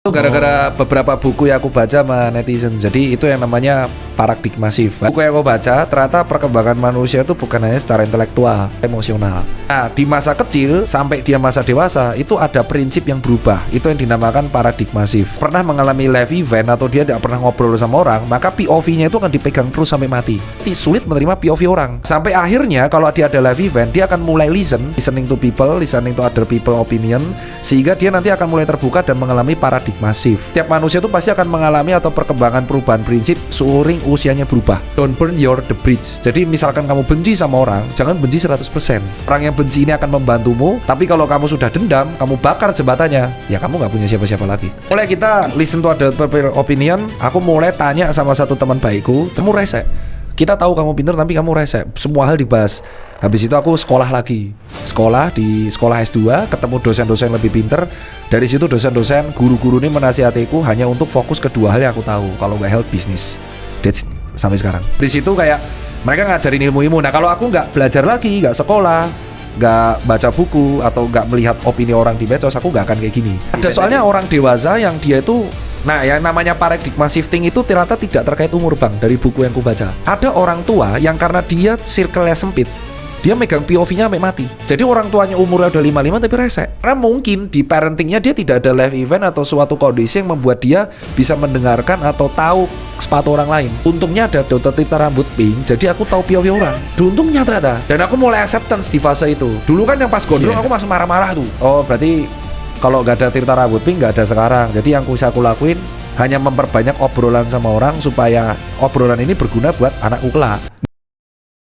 Itu gara-gara beberapa buku yang aku baca sama netizen. Jadi itu yang namanya paradigma shift. Buku yang aku baca, ternyata perkembangan manusia itu bukan hanya secara intelektual, emosional. Nah, di masa kecil sampai dia masa dewasa itu ada prinsip yang berubah. Itu yang dinamakan paradigma shift. Pernah mengalami live event atau dia tidak pernah ngobrol sama orang, maka POV-nya itu akan dipegang terus sampai mati. Sulit menerima POV orang. Sampai akhirnya kalau dia ada live event, dia akan mulai listening to people, listening to other people opinion, sehingga dia nanti akan mulai terbuka dan mengalami paradigma shift. Tiap manusia itu pasti akan mengalami atau perkembangan perubahan prinsip seiring usianya berubah. Don't burn your the bridge. Jadi misalkan kamu benci sama orang, jangan benci 100%. Orang yang benci ini akan membantumu, tapi kalau kamu sudah dendam, kamu bakar jembatannya, ya kamu nggak punya siapa-siapa lagi. Mulai kita listen to other people opinion, aku mulai tanya sama satu teman baikku, kamu rese. Kita tahu kamu pintar tapi kamu rese. Semua hal dibahas. Habis itu aku sekolah lagi. Sekolah di sekolah S2, ketemu dosen-dosen lebih pintar. Dari situ dosen-dosen, guru-guru ini menasihatiku hanya untuk fokus ke dua hal yang aku tahu. Kalau nggak health business. That's sampai sekarang. Di situ kayak mereka ngajarin ilmu-ilmu. Nah kalau aku nggak belajar lagi, nggak sekolah, nggak baca buku atau nggak melihat opini orang di medsos, aku nggak akan kayak gini. Ada soalnya orang dewasa yang dia itu, nah yang namanya paradigma shifting itu ternyata tidak terkait umur bang. Dari buku yang ku baca, ada orang tua yang karena dia circle-nya sempit, dia megang POV-nya sampai mati. Jadi orang tuanya umurnya udah 55 tapi rese. Karena mungkin di parentingnya dia tidak ada live event atau suatu kondisi yang membuat dia bisa mendengarkan atau tahu sepatu orang lain. Untungnya ada dokter Tita rambut pink, jadi aku tahu POV orang. Untungnya ternyata. Dan aku mulai acceptance di fase itu. Dulu kan yang pas gondrong aku masih marah-marah tuh. Oh berarti kalau nggak ada Tirta rambut pink nggak ada sekarang. Jadi yang bisa aku lakuin hanya memperbanyak obrolan sama orang supaya obrolan ini berguna buat anakku kelak.